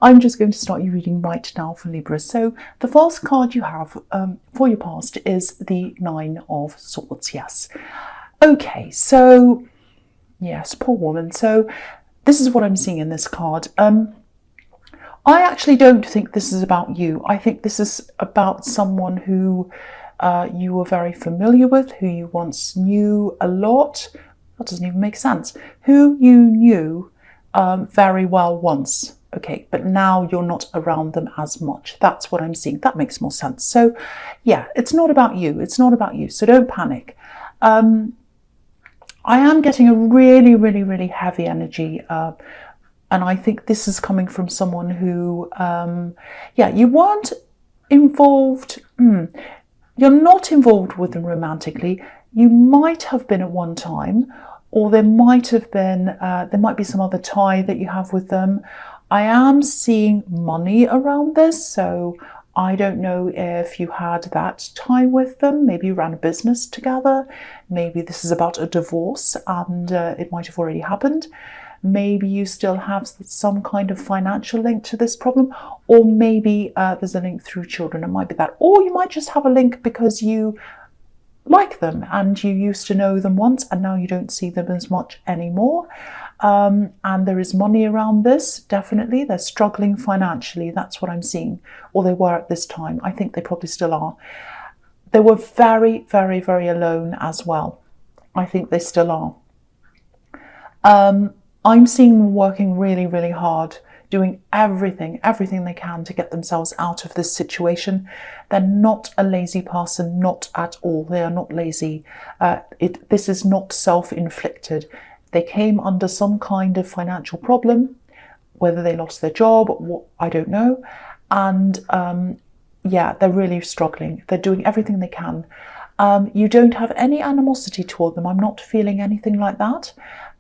I'm just going to start your reading right now for Libra. So the first card you have for your past is the Nine of Swords. Yes. Okay, so yes, poor woman. So this is what I'm seeing in this card. I actually don't think this is about you. I think this is about someone who you were very familiar with, who you once knew a lot. That doesn't even make sense. Who you knew very well once. Okay, but now you're not around them as much. That's what I'm seeing. That makes more sense. So yeah, it's not about you. It's not about you. So don't panic. I am getting a really, really, really heavy energy. And I think this is coming from someone who, yeah, you weren't involved. You're not involved with them romantically. You might have been at one time, or there might have been, there might be some other tie that you have with them. I am seeing money around this, so I don't know if you had that tie with them. Maybe you ran a business together. Maybe this is about a divorce and it might have already happened. Maybe you still have some kind of financial link to this problem, or maybe there's a link through children. It might be that, or you might just have a link because you like them and you used to know them once and now you don't see them as much anymore. And there is money around this, definitely. They're struggling financially. That's what I'm seeing, or they were at this time. I think they probably still are. They were very, very, very alone as well. I think they still are. I'm seeing them working really, really hard, doing everything they can to get themselves out of this situation. They're not a lazy person, not at all. They are not lazy. This is not self-inflicted. They came under some kind of financial problem, whether they lost their job, I don't know. And yeah, they're really struggling. They're doing everything they can. You don't have any animosity toward them. I'm not feeling anything like that.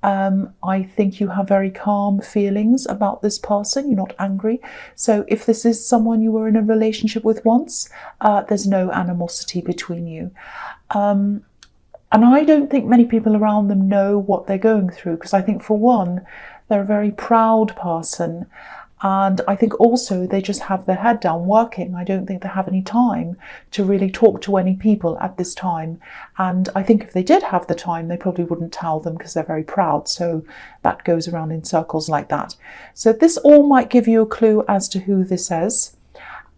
I think you have very calm feelings about this person. You're not angry. So if this is someone you were in a relationship with once, there's no animosity between you. And I don't think many people around them know what they're going through, because I think, for one, they're a very proud person. And I think also they just have their head down working. I don't think they have any time to really talk to any people at this time. And I think if they did have the time, they probably wouldn't tell them because they're very proud. So that goes around in circles like that. So this all might give you a clue as to who this is.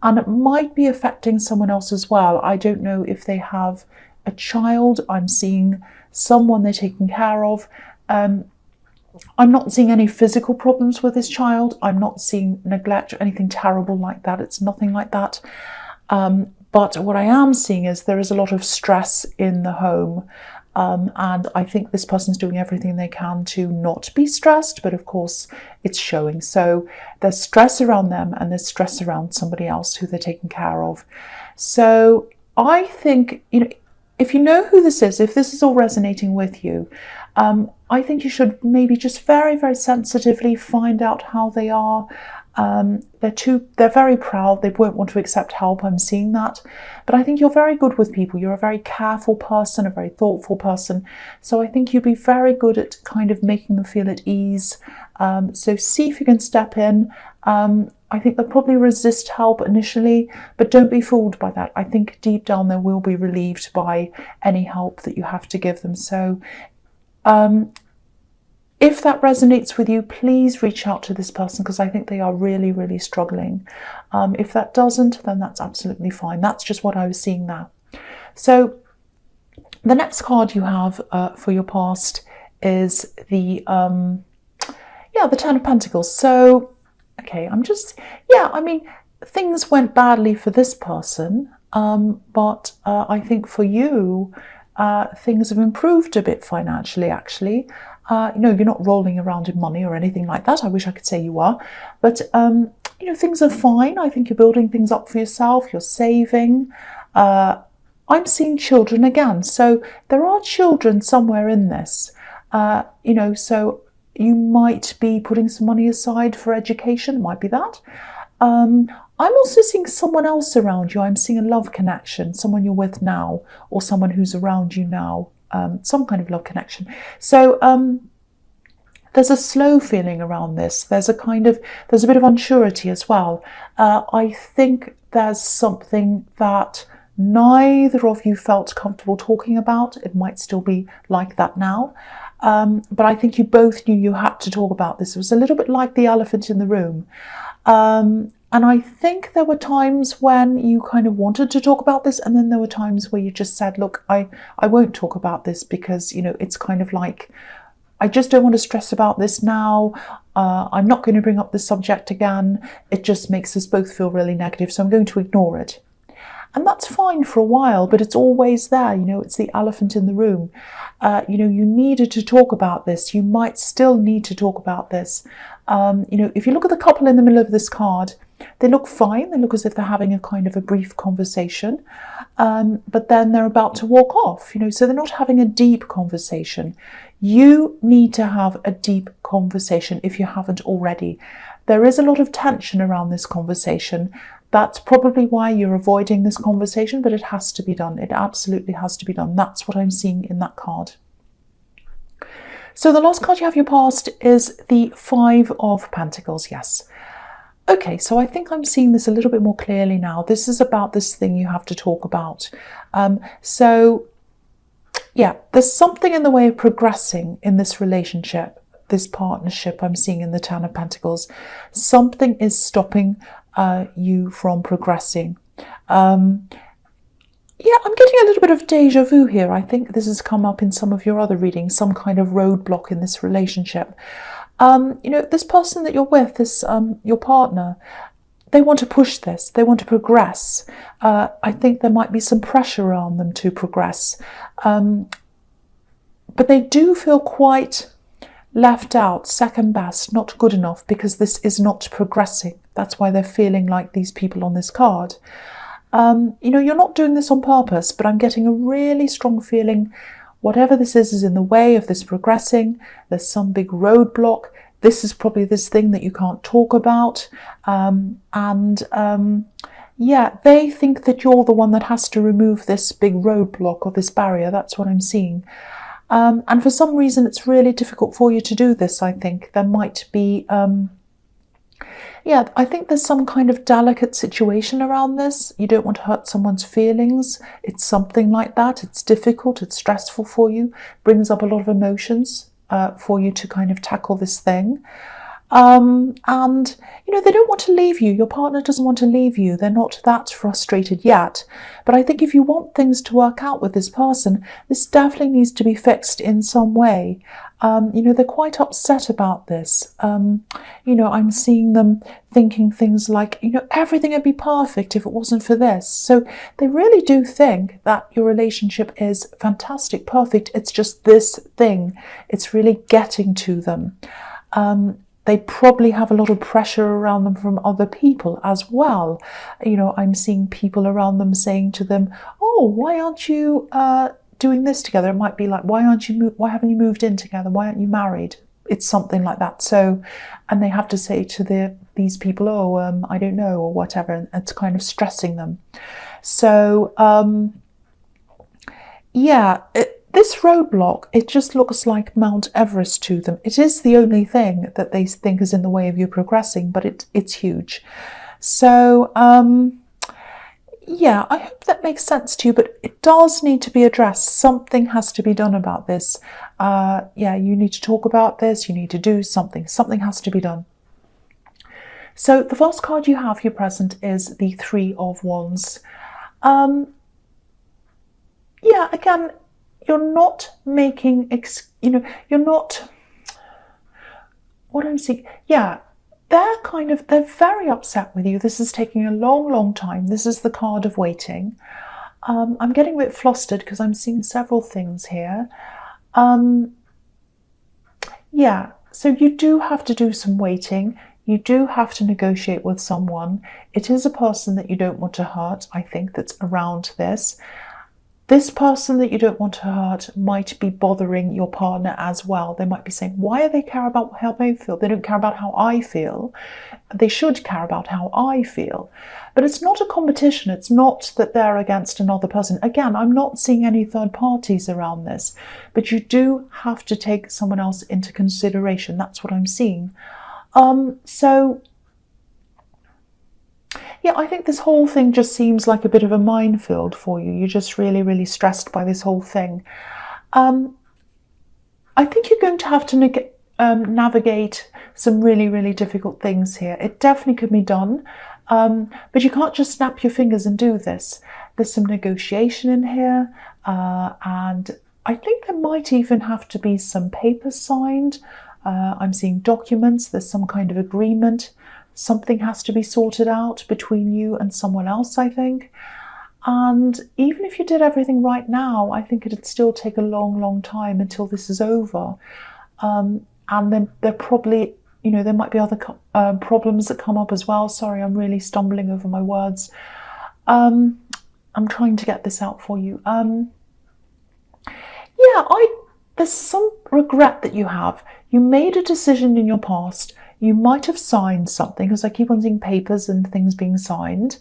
And it might be affecting someone else as well. I don't know if they have a child. I'm seeing someone they're taking care of. I'm not seeing any physical problems with this child. I'm not seeing neglect or anything terrible like that. It's nothing like that. But what I am seeing is there is a lot of stress in the home. And I think this person's doing everything they can to not be stressed. But of course, it's showing. So there's stress around them and there's stress around somebody else who they're taking care of. So I think, if you know who this is, if this is all resonating with you, I think you should maybe just very, very sensitively find out how they are. They're very proud. They won't want to accept help. I'm seeing that. But I think you're very good with people. You're a very careful person, a very thoughtful person. So I think you'd be very good at kind of making them feel at ease. So see if you can step in. I think they'll probably resist help initially, but don't be fooled by that. I think deep down they will be relieved by any help that you have to give them. So if that resonates with you, please reach out to this person, because I think they are really, really struggling. If that doesn't, then that's absolutely fine. That's just what I was seeing now. So the next card you have for your past is the Ten of Pentacles. So, okay, things went badly for this person, but I think for you, things have improved a bit financially, actually. You're not rolling around in money or anything like that. I wish I could say you are. But, things are fine. I think you're building things up for yourself. You're saving. I'm seeing children again. So there are children somewhere in this, so you might be putting some money aside for education. It might be that. I'm also seeing someone else around you. I'm seeing a love connection, someone you're with now, or someone who's around you now, some kind of love connection. So there's a slow feeling around this. There's a bit of unsurety as well. I think there's something that neither of you felt comfortable talking about. It might still be like that now. But I think you both knew you had to talk about this. It was a little bit like the elephant in the room. And I think there were times when you kind of wanted to talk about this, and then there were times where you just said, look, I won't talk about this because, you know, it's kind of like, I just don't want to stress about this now. I'm not going to bring up this subject again. It just makes us both feel really negative, so I'm going to ignore it. And that's fine for a while, but it's always there. You know, it's the elephant in the room. You know, you needed to talk about this. You might still need to talk about this. You know, if you look at the couple in the middle of this card, they look fine. They look as if they're having a kind of a brief conversation, but then they're about to walk off, you know, so they're not having a deep conversation. You need to have a deep conversation if you haven't already. There is a lot of tension around this conversation. That's probably why you're avoiding this conversation, but it has to be done. It absolutely has to be done. That's what I'm seeing in that card. So the last card you have your past is the Five of Pentacles. Yes. Okay, so I think I'm seeing this a little bit more clearly now. This is about this thing you have to talk about. So, yeah, there's something in the way of progressing in this relationship, this partnership I'm seeing in the Ten of Pentacles. Something is stopping you from progressing. Yeah, I'm getting a little bit of deja vu here. I think this has come up in some of your other readings, some kind of roadblock in this relationship. You know, this person that you're with, this your partner, they want to push this. They want to progress. I think there might be some pressure on them to progress. But they do feel quite left out, second best, not good enough, because this is not progressing. That's why they're feeling like these people on this card. You know, you're not doing this on purpose, but I'm getting a really strong feeling whatever this is in the way of this progressing. There's some big roadblock. This is probably this thing that you can't talk about. Yeah, they think that you're the one that has to remove this big roadblock or this barrier. That's what I'm seeing. And for some reason, it's really difficult for you to do this, I think. There might be... yeah, I think there's some kind of delicate situation around this. You don't want to hurt someone's feelings. It's something like that. It's difficult. It's stressful for you. Brings up a lot of emotions for you to kind of tackle this thing. And, you know, they don't want to leave you. Your partner doesn't want to leave you. They're not that frustrated yet. But I think if you want things to work out with this person, this definitely needs to be fixed in some way. You know, they're quite upset about this. You know, I'm seeing them thinking things like, you know, everything would be perfect if it wasn't for this. So they really do think that your relationship is fantastic, perfect. It's just this thing. It's really getting to them. They probably have a lot of pressure around them from other people as well. You know, I'm seeing people around them saying to them, oh, why aren't you doing this together? It might be like, why haven't you moved in together? Why aren't you married? It's something like that. So, and they have to say to these people, oh, I don't know, or whatever. And it's kind of stressing them. So, yeah, this roadblock, it just looks like Mount Everest to them. It is the only thing that they think is in the way of you progressing, but it's huge. So, yeah, I hope that makes sense to you, but it does need to be addressed. Something has to be done about this. Yeah, you need to talk about this. You need to do something. Something has to be done. So the first card you have here present is the Three of Wands. Yeah, again, you're not making, you know, you're not, what I'm seeing, yeah, they're very upset with you. This is taking a long, long time. This is the card of waiting. I'm getting a bit flustered because I'm seeing several things here. Yeah, so you do have to do some waiting. You do have to negotiate with someone. It is a person that you don't want to hurt, I think, that's around this. This person that you don't want to hurt might be bothering your partner as well. They might be saying, why do they care about how they feel? They don't care about how I feel. They should care about how I feel. But it's not a competition. It's not that they're against another person. Again, I'm not seeing any third parties around this, but you do have to take someone else into consideration. That's what I'm seeing. So yeah, I think this whole thing just seems like a bit of a minefield for you. You're just really, really stressed by this whole thing. I think you're going to have to navigate some really, really difficult things here. It definitely could be done, but you can't just snap your fingers and do this. There's some negotiation in here, and I think there might even have to be some papers signed. I'm seeing documents. There's some kind of agreement. Something has to be sorted out between you and someone else, I think. And even if you did everything right now, I think it'd still take a long, long time until this is over. And then there probably, you know, there might be other problems that come up as well. Sorry, I'm really stumbling over my words. I'm trying to get this out for you. Yeah, there's some regret that you have. You made a decision in your past. You might have signed something, because I keep on seeing papers and things being signed.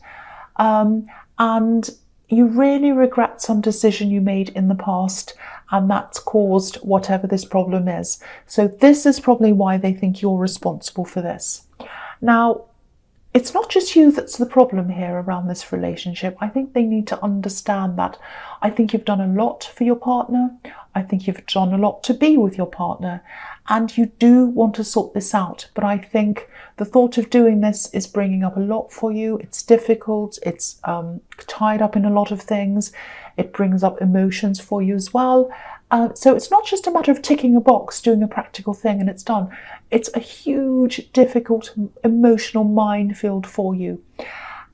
And you really regret some decision you made in the past, and that's caused whatever this problem is. So this is probably why they think you're responsible for this. Now, it's not just you that's the problem here around this relationship. I think they need to understand that. I think you've done a lot for your partner. I think you've done a lot to be with your partner. And you do want to sort this out. But I think the thought of doing this is bringing up a lot for you. It's difficult. It's tied up in a lot of things. It brings up emotions for you as well. So it's not just a matter of ticking a box, doing a practical thing and it's done. It's a huge, difficult, emotional minefield for you.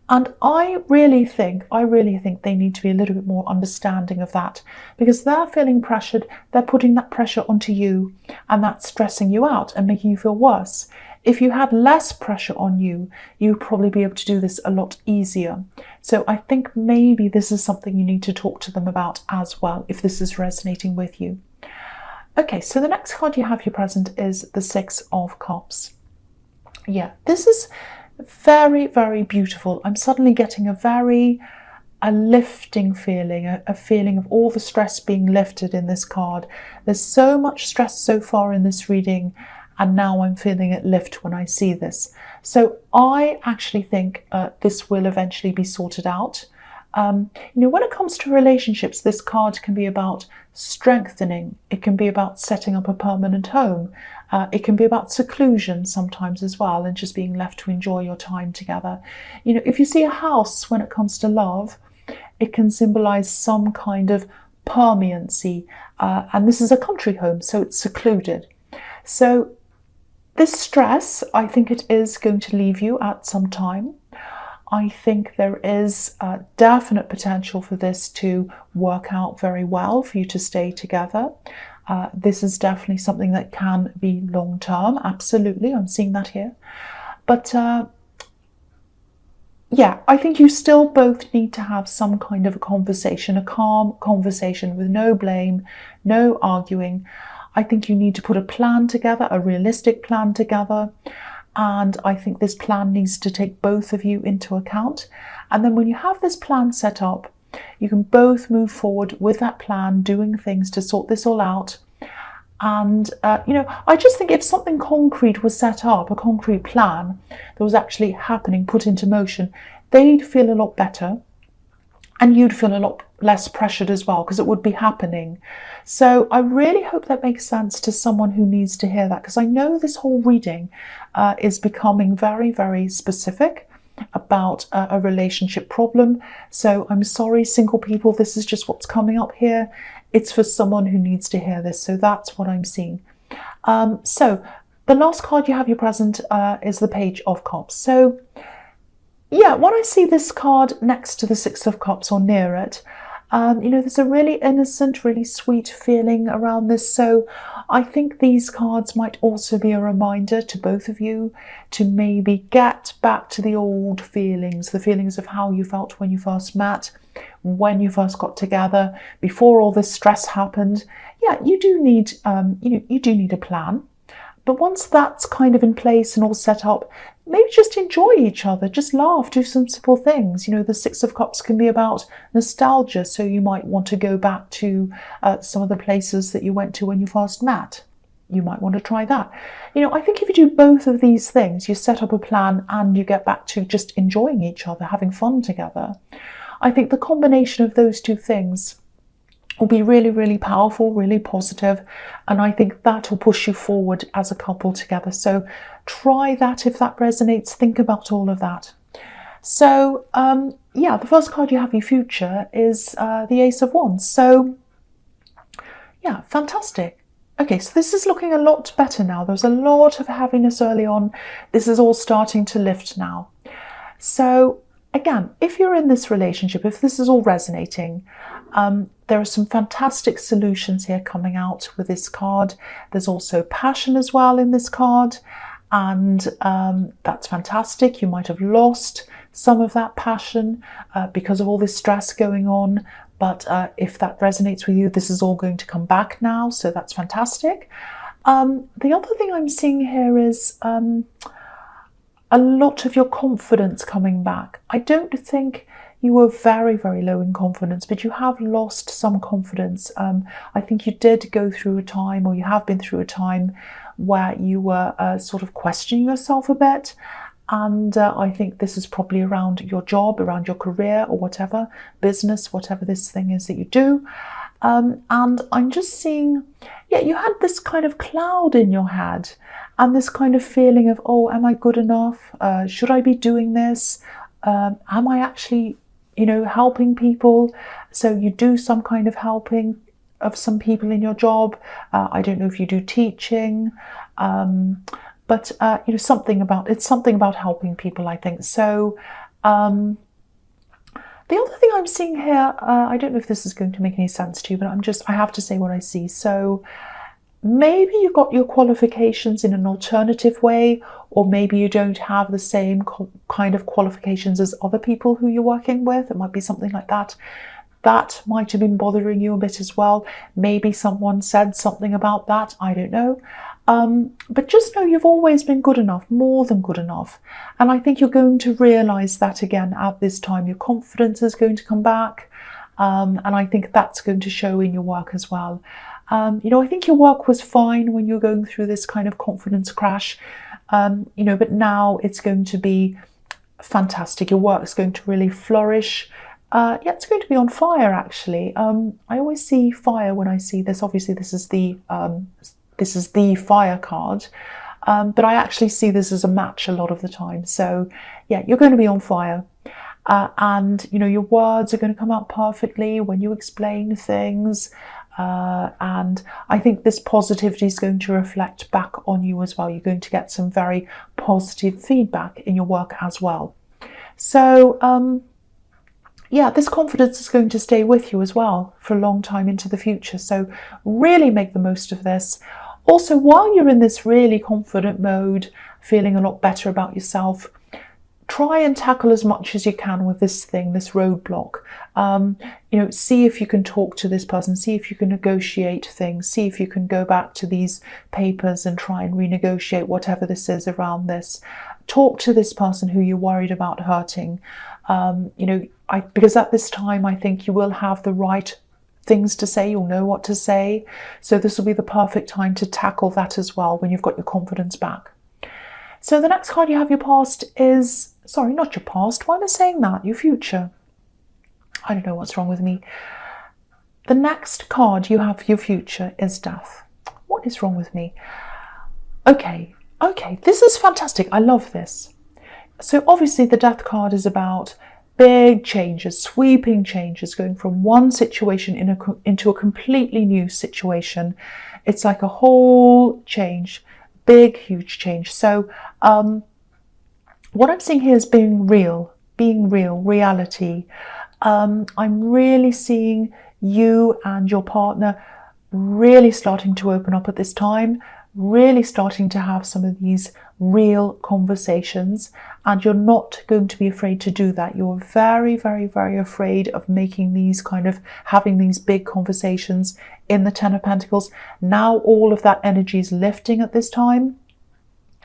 And I really think they need to be a little bit more understanding of that, because they're feeling pressured. They're putting that pressure onto you, and that's stressing you out and making you feel worse. If you had less pressure on you, you'd probably be able to do this a lot easier. So I think maybe this is something you need to talk to them about as well, if this is resonating with you. Okay, so the next card you have here present is the Six of Cups. Yeah, this is very, very beautiful. I'm suddenly getting a lifting feeling, a feeling of all the stress being lifted in this card. There's so much stress so far in this reading, and now I'm feeling it lift when I see this. So I actually think this will eventually be sorted out. You know, when it comes to relationships, this card can be about strengthening. It can be about setting up a permanent home. It can be about seclusion sometimes as well, and just being left to enjoy your time together. You know, if you see a house when it comes to love, it can symbolize some kind of permanency. And this is a country home, so it's secluded. So this stress, I think it is going to leave you at some time. I think there is definite potential for this to work out very well, for you to stay together. This is definitely something that can be long-term, absolutely, I'm seeing that here. But yeah, I think you still both need to have some kind of a conversation, a calm conversation with no blame, no arguing. I think you need to put a plan together, a realistic plan together. And I think this plan needs to take both of you into account. And then when you have this plan set up, you can both move forward with that plan, doing things to sort this all out. And, you know, I just think if something concrete was set up, a concrete plan that was actually happening, put into motion, they'd feel a lot better. And you'd feel a lot less pressured as well, because it would be happening. So I really hope that makes sense to someone who needs to hear that, because I know this whole reading is becoming very, very specific about a relationship problem. So I'm sorry, single people, this is just what's coming up here. It's for someone who needs to hear this. So that's what I'm seeing. So the last card you have here present is the Page of Cups. So yeah, when I see this card next to the Six of Cups or near it, You know, there's a really innocent, really sweet feeling around this. So I think these cards might also be a reminder to both of you to maybe get back to the old feelings, the feelings of how you felt when you first met, when you first got together, before all this stress happened. Yeah, you do need, you do need a plan. But once that's kind of in place and all set up, maybe just enjoy each other, just laugh, do some simple things. You know, the Six of Cups can be about nostalgia, so you might want to go back to some of the places that you went to when you first met. You might want to try that. You know, I think if you do both of these things, you set up a plan and you get back to just enjoying each other, having fun together. I think the combination of those two things will be really, really powerful, really positive, and I think that will push you forward as a couple together. So try that if that resonates. Think about all of that. So yeah, the first card you have, your future, is the Ace of Wands. So yeah, fantastic. Okay, so this is looking a lot better now. There was a lot of heaviness early on. This is all starting to lift now. So again, if you're in this relationship, if this is all resonating, there are some fantastic solutions here coming out with this card. There's also passion as well in this card, and that's fantastic. You might have lost some of that passion because of all this stress going on, but if that resonates with you, this is all going to come back now, so that's fantastic. The other thing I'm seeing here is a lot of your confidence coming back. I don't think you were very, very low in confidence, but you have lost some confidence. I think you did go through a time, or you have been through a time, where you were sort of questioning yourself a bit. And I think this is probably around your job, around your career, or whatever, business, whatever this thing is that you do. And I'm just seeing, yeah, you had this kind of cloud in your head and this kind of feeling of, oh, am I good enough? Should I be doing this? Am I actually, you know, helping people? So you do some kind of helping of some people in your job. I don't know if you do teaching, but you know, something about helping people, I think. So the other thing I'm seeing here, I don't know if this is going to make any sense to you, but I have to say what I see. So maybe you got your qualifications in an alternative way, or maybe you don't have the same kind of qualifications as other people who you're working with. It might be something like that. That might have been bothering you a bit as well. Maybe someone said something about that. I don't know. But just know you've always been good enough, more than good enough. And I think you're going to realise that again at this time. Your confidence is going to come back. And I think that's going to show in your work as well. You know, I think your work was fine when you're going through this kind of confidence crash, you know, but now it's going to be fantastic. Your work's going to really flourish. Yeah, it's going to be on fire, actually. I always see fire when I see this. Obviously, this is the fire card, but I actually see this as a match a lot of the time. So yeah, you're going to be on fire. And, you know, your words are going to come out perfectly when you explain things. And I think this positivity is going to reflect back on you as well. You're going to get some very positive feedback in your work as well. So, yeah, this confidence is going to stay with you as well for a long time into the future. So really make the most of this. Also, while you're in this really confident mode, feeling a lot better about yourself, try and tackle as much as you can with this thing, this roadblock. You know, see if you can talk to this person, see if you can negotiate things, see if you can go back to these papers and try and renegotiate whatever this is around this. Talk to this person who you're worried about hurting. You know, because at this time, I think you will have the right things to say, you'll know what to say. So this will be the perfect time to tackle that as well when you've got your confidence back. So the next card you have, your past, is, sorry, not your past. Why am I saying that? Your future. I don't know what's wrong with me. The next card you have, your future, is death. What is wrong with me? Okay, this is fantastic. I love this. So obviously the death card is about big changes, sweeping changes, going from one situation into a completely new situation. It's like a whole change, big, huge change. So what I'm seeing here is being real, reality. I'm really seeing you and your partner really starting to open up at this time, really starting to have some of these real conversations, and you're not going to be afraid to do that. You're very, very, very afraid of making these having these big conversations in the Ten of Pentacles. Now all of that energy is lifting at this time.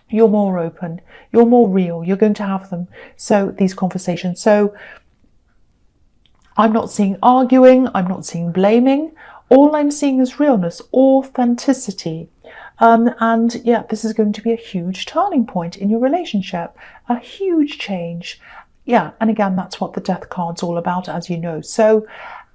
You're more open, you're more real, you're going to have them. So these conversations. So I'm not seeing arguing, I'm not seeing blaming. All I'm seeing is realness, authenticity. And yeah, this is going to be a huge turning point in your relationship, a huge change. Yeah, and again, that's what the Death card's all about, as you know. So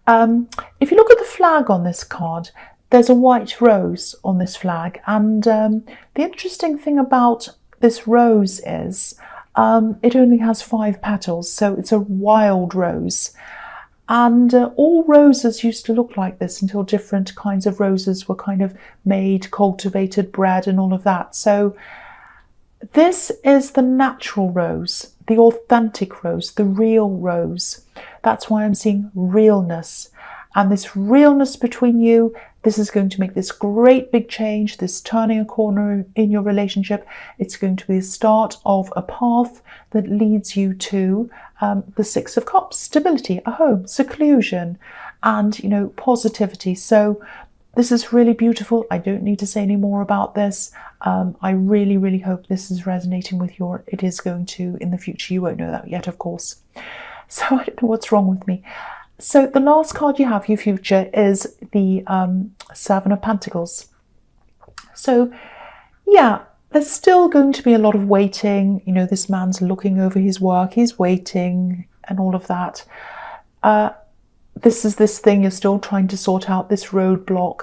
if you look at the flag on this card, there's a white rose on this flag. And the interesting thing about this rose is it only has 5 petals, so it's a wild rose. And all roses used to look like this until different kinds of roses were kind of made, cultivated, bred, and all of that. So this is the natural rose, the authentic rose, the real rose. That's why I'm seeing realness. And this realness between you, this is going to make this great big change, this turning a corner in your relationship. It's going to be the start of a path that leads you to the 6 of Cups, stability, a home, seclusion, and, you know, positivity. So this is really beautiful. I don't need to say any more about this. I really, really hope this is resonating with you. It is going to in the future. You won't know that yet, of course. So I don't know what's wrong with me. So the last card you have, your future, is the 7 of Pentacles. So yeah, there's still going to be a lot of waiting. You know, this man's looking over his work, he's waiting and all of that. This is this thing you're still trying to sort out, this roadblock.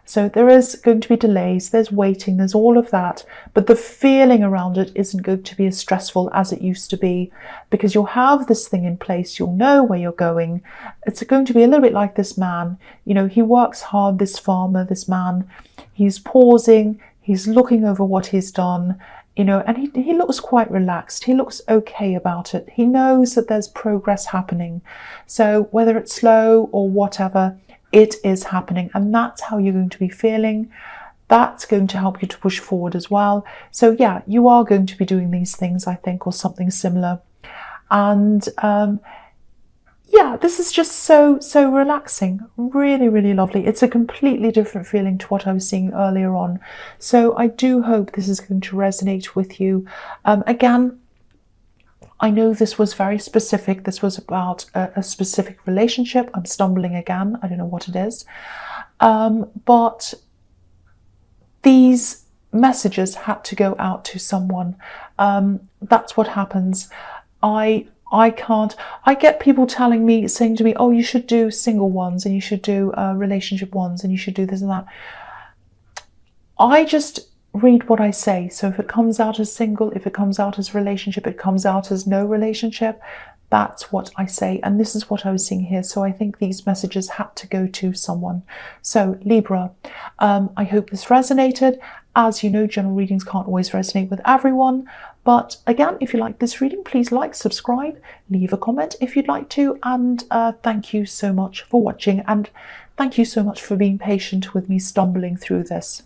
So there is going to be delays, there's waiting, there's all of that. But the feeling around it isn't going to be as stressful as it used to be, because you'll have this thing in place, you'll know where you're going. It's going to be a little bit like this man. You know, he works hard, this farmer, this man. He's pausing, he's looking over what he's done, you know, and he looks quite relaxed. He looks okay about it. He knows that there's progress happening. So whether it's slow or whatever, it is happening, and that's how you're going to be feeling. That's going to help you to push forward as well. So yeah, you are going to be doing these things, I think, or something similar. And yeah, this is just so relaxing, really, really lovely. It's a completely different feeling to what I was seeing earlier on. So I do hope this is going to resonate with you. Again, I know this was very specific. This was about a specific relationship. I'm stumbling again. I don't know what it is. But these messages had to go out to someone. That's what happens. I get people telling me, saying to me, oh, you should do single ones and you should do relationship ones and you should do this and that. I just read what I say. So if it comes out as single, if it comes out as relationship, it comes out as no relationship, that's what I say. And this is what I was seeing here. So I think these messages had to go to someone. So Libra, I hope this resonated. As you know, general readings can't always resonate with everyone. But again, if you like this reading, please like, subscribe, leave a comment if you'd like to. And thank you so much for watching. And thank you so much for being patient with me stumbling through this.